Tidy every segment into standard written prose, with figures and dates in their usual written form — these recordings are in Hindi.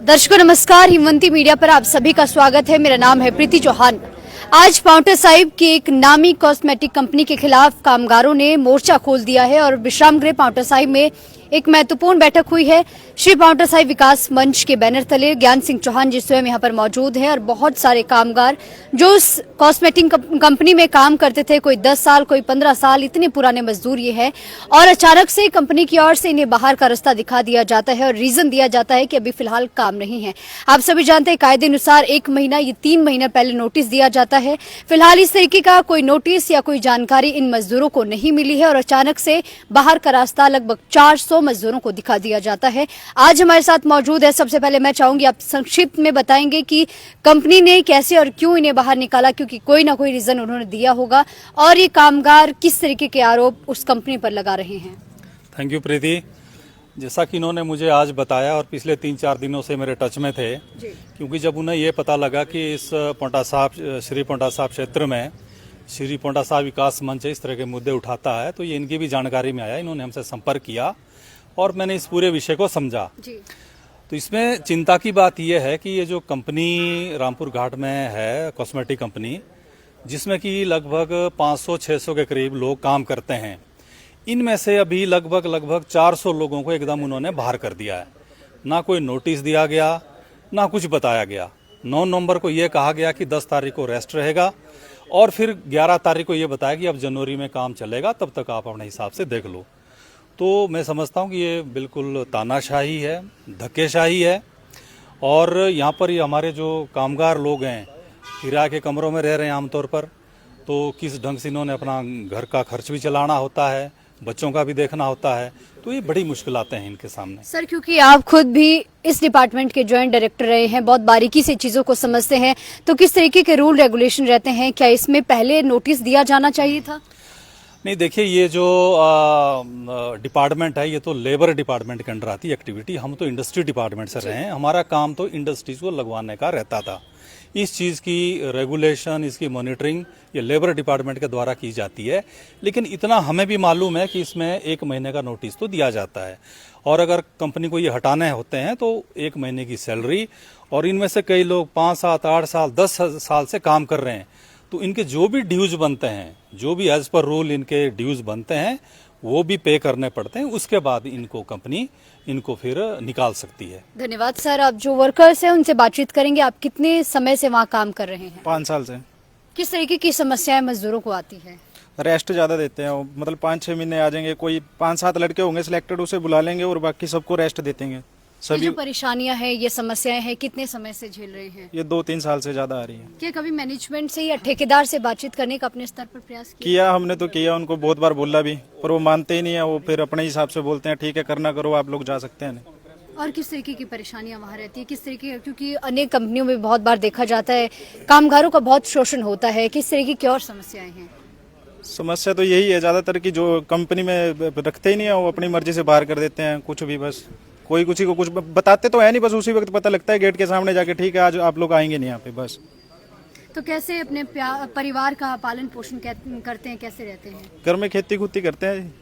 दर्शकों नमस्कार, हिमवंती मीडिया पर आप सभी का स्वागत है। मेरा नाम है प्रीति चौहान। आज पाउंटा साहिब की एक नामी कॉस्मेटिक कंपनी के खिलाफ कामगारों ने मोर्चा खोल दिया है और विश्राम गृह पाउंटा साहिब में एक महत्वपूर्ण बैठक हुई है। श्री पाउंटा साहिब विकास मंच के बैनर तले ज्ञान सिंह चौहान जी स्वयं यहाँ पर मौजूद हैं और बहुत सारे कामगार जो उस कॉस्मेटिक कंपनी में काम करते थे, कोई 10 साल कोई 15 साल, इतने पुराने मजदूर ये है। और अचानक से कंपनी की ओर से इन्हें बाहर का रास्ता दिखा दिया जाता है और रीजन दिया जाता है कि अभी फिलहाल काम नहीं है। आप सभी जानते हैं कायदे अनुसार 1 महीना, ये 3 महीना पहले नोटिस दिया जाता है। फिलहाल इस तरीके का कोई नोटिस या कोई जानकारी इन मजदूरों को नहीं मिली है और अचानक से बाहर का रास्ता लगभग 400 मजदूरों को दिखा दिया जाता है। आज हमारे साथ मौजूद है, सबसे पहले मैं चाहूंगी आप संक्षिप्त में बताएंगे कि कंपनी ने कैसे और क्यों इन्हें बाहर निकाला, क्योंकि कोई ना कोई रीजन उन्होंने दिया होगा, और ये कामगार किस तरीके के आरोप उस कंपनी पर लगा रहे हैं। थैंक यू प्रीति। जैसा कि इन्होंने मुझे आज बताया और पिछले 3-4 दिनों से मेरे टच में थे, क्योंकि जब उन्हें ये पता लगा कि इस श्री पाउंटा साहिब क्षेत्र में श्री पाउंटा साहिब विकास मंच इस तरह के मुद्दे उठाता है, तो ये इनकी भी जानकारी में आया। इन्होंने हमसे संपर्क किया और मैंने इस पूरे विषय को समझा। तो इसमें चिंता की बात यह है कि ये जो कंपनी रामपुर घाट में है, कॉस्मेटिक कंपनी, जिसमें कि लगभग 500-600 के करीब लोग काम करते हैं, इनमें से अभी लगभग 400 लोगों को एकदम उन्होंने बाहर कर दिया है। ना कोई नोटिस दिया गया, ना कुछ बताया गया। 9 नवंबर को ये कहा गया कि 10 तारीख को रेस्ट रहेगा और फिर 11 तारीख को ये बताया कि अब जनवरी में काम चलेगा, तब तक आप अपने हिसाब से देख लो। तो मैं समझता हूँ कि ये बिल्कुल तानाशाही है, धक्केशाही है। और यहाँ पर ये हमारे जो कामगार लोग हैं, किराए के कमरों में रह रहे हैं आमतौर पर, तो किस ढंग से इन्होंने अपना घर का खर्च भी चलाना होता है, बच्चों का भी देखना होता है, तो ये बड़ी मुश्किल आते हैं इनके सामने। सर, क्योंकि आप खुद भी इस डिपार्टमेंट के जॉइंट डायरेक्टर रहे हैं, बहुत बारीकी से चीजों को समझते हैं, तो किस तरीके के रूल रेगुलेशन रहते हैं? क्या इसमें पहले नोटिस दिया जाना चाहिए था? नहीं, देखिए, ये जो डिपार्टमेंट है, ये तो लेबर डिपार्टमेंट के अंडर आती है एक्टिविटी। हम तो इंडस्ट्री डिपार्टमेंट से रहे हैं, हमारा काम तो इंडस्ट्रीज को लगवाने का रहता था। इस चीज़ की रेगुलेशन, इसकी मॉनिटरिंग ये लेबर डिपार्टमेंट के द्वारा की जाती है। लेकिन इतना हमें भी मालूम है कि इसमें 1 महीने का नोटिस तो दिया जाता है, और अगर कंपनी को ये हटाने होते हैं तो 1 महीने की सैलरी, और इनमें से कई लोग 5, 7, 8 साल, 10 साल से काम कर रहे हैं, तो इनके जो भी ड्यूज बनते हैं, जो भी एज पर रूल इनके ड्यूज बनते हैं, वो भी पे करने पड़ते हैं। उसके बाद इनको कंपनी इनको फिर निकाल सकती है। धन्यवाद सर। आप जो वर्कर्स हैं उनसे बातचीत करेंगे। आप कितने समय से वहाँ काम कर रहे हैं? 5 साल से। किस तरीके की समस्याएं मजदूरों को आती है? रेस्ट ज़्यादा देते हैं वो, मतलब 5-6 महीने आ जाएंगे, कोई 5-7 लड़के होंगे सिलेक्टेड, उसे बुला लेंगे और बाकी सबको रेस्ट देते हैं। सभी जो परेशानियां हैं, ये समस्याएं हैं, कितने समय से झेल रहे हैं? ये 2-3 साल से ज़्यादा आ रही है। क्या कभी मैनेजमेंट से या ठेकेदार से बातचीत करने का अपने स्तर पर प्रयास किया? हमने तो किया, उनको बहुत बार बोला भी, पर वो मानते ही नहीं है। वो फिर अपने हिसाब से बोलते हैं, ठीक है करना करो, आप लोग जा सकते हैं। और किस तरीके की परेशानियां वहाँ रहती है? किस तरीके, क्योंकि अनेक कंपनियों में बहुत बार देखा जाता है कामगारों का बहुत शोषण होता है, किस तरीके की और समस्याएं हैं? समस्या तो यही है ज़्यादातर कि जो कंपनी में रखते ही नहीं है, वो अपनी मर्जी से बाहर कर देते हैं। कुछ भी, बस कोई किसी को कुछ बताते तो है नहीं, बस उसी वक्त पता लगता है गेट के सामने जाके, ठीक है आज आप लोग आएंगे नहीं यहाँ पे, बस। तो कैसे अपने परिवार का पालन पोषण करते हैं, कैसे रहते हैं? घर में खेती खुती करते हैं।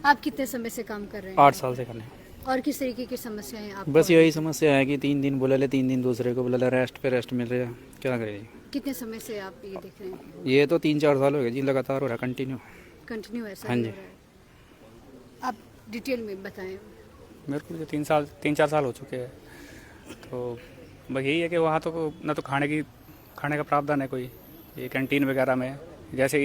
आप कितने समय से काम कर रहे हैं? 8 साल से करने। और किस तरीके की समस्या है आपको? बस यही समस्या है कि 3 दिन बुला ले, 3 दिन दूसरे को बुला ले, रेस्ट पे रेस्ट मिल रहा है, क्या करें? कितने समय से आप ये देख रहे हैं? ये तो 3-4 साल हो गए जी, लगातार हो रहा है, कंटिन्यू ऐसा? हाँ जी। आप डिटेल में बताएं। मेरे को 3-4 साल हो चुके हैं। तो बस यही है कि वहाँ तो ना तो खाने का प्रावधान है कोई, ये कैंटीन वगैरह में, जैसे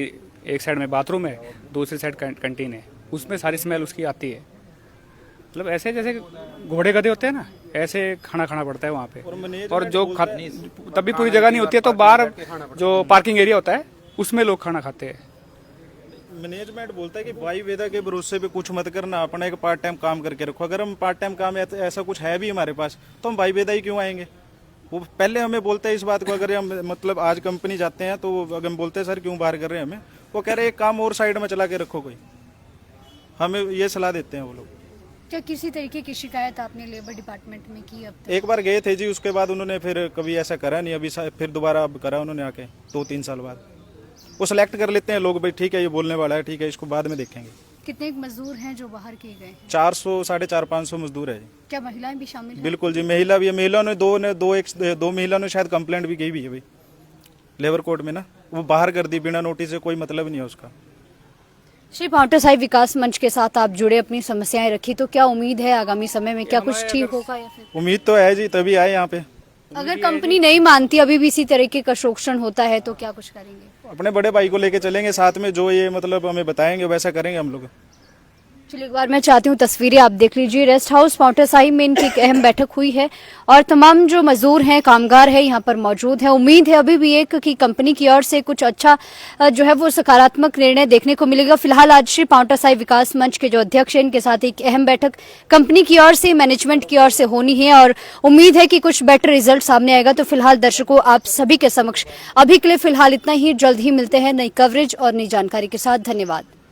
एक साइड में बाथरूम है, दूसरी साइड कैंटीन है, उसमें सारी स्मेल उसकी आती है। मतलब ऐसे जैसे घोड़े गधे होते हैं ना, ऐसे खाना पड़ता है वहाँ पे। और जो तब भी पूरी जगह नहीं होती है, तो बाहर जो पार्किंग एरिया होता है उसमें लोग खाना खाते हैं। मैनेजमेंट बोलता है कि भाई वेदा के भरोसे पे कुछ मत करना, अपना एक पार्ट टाइम काम करके रखो। अगर हम पार्ट टाइम काम ऐसा कुछ है भी हमारे पास, तो हम भाई वेदा ही क्यों आएंगे? वो पहले हमें बोलते हैं इस बात को। अगर हम मतलब आज कंपनी जाते हैं तो अगर हम बोलते हैं सर क्यों बाहर कर रहे हैं हमें, वो कह रहे हैं एक काम और साइड में चला के रखो कोई, हमें ये सलाह देते हैं वो लोग। क्या किसी तरीके की शिकायत आपने लेबर डिपार्टमेंट में की अब तक? एक बार गए थे जी, उसके बाद उन्होंने फिर कभी ऐसा करा नहीं। अभी फिर दोबारा अब करा उन्होंने आके 2-3 साल बाद। वो सिलेक्ट कर लेते हैं लोग, भाई ठीक है ये बोलने वाला है, ठीक है इसको बाद में देखेंगे। कितने मजदूर हैं जो बाहर किए गए हैं? 400 550 मजदूर है जी। क्या महिलाएं भी शामिल हैं? बिल्कुल जी, महिला भी है। महिला ने दो महिला ने शायद कंप्लेंट भी की भी है भाई लेबर कोर्ट में ना, वो बाहर कर दी बिना नोटिस से, कोई मतलब नहीं है उसका। श्री पांवटा साहिब विकास मंच के साथ आप जुड़े, अपनी समस्याएं रखी, तो क्या उम्मीद है आगामी समय में क्या कुछ ठीक होगा या फिर उम्मीद तो है जी, तभी आए यहाँ पे। अगर कंपनी नहीं मानती, अभी भी इसी तरीके का शोषण होता है, तो क्या कुछ करेंगे? अपने बड़े भाई को लेके चलेंगे साथ में, जो ये मतलब हमें बताएंगे वैसा करेंगे हम लोग। चलिए एक बार मैं चाहती हूँ तस्वीरें आप देख लीजिए। रेस्ट हाउस पांवटा साहिब में इनकी एक अहम बैठक हुई है और तमाम जो मजदूर हैं, कामगार हैं, यहाँ पर मौजूद हैं। उम्मीद है अभी भी एक कि कंपनी की ओर से कुछ अच्छा जो है वो सकारात्मक निर्णय देखने को मिलेगा। फिलहाल आज श्री पांवटा साहिब विकास मंच के जो अध्यक्ष हैं, इनके साथ एक अहम बैठक कंपनी की ओर से, मैनेजमेंट की ओर से होनी है और उम्मीद है कि कुछ बेटर रिजल्ट सामने आएगा। तो फिलहाल दर्शकों, आप सभी के समक्ष अभी के लिए फिलहाल इतना ही। जल्द ही मिलते हैं नई कवरेज और नई जानकारी के साथ। धन्यवाद।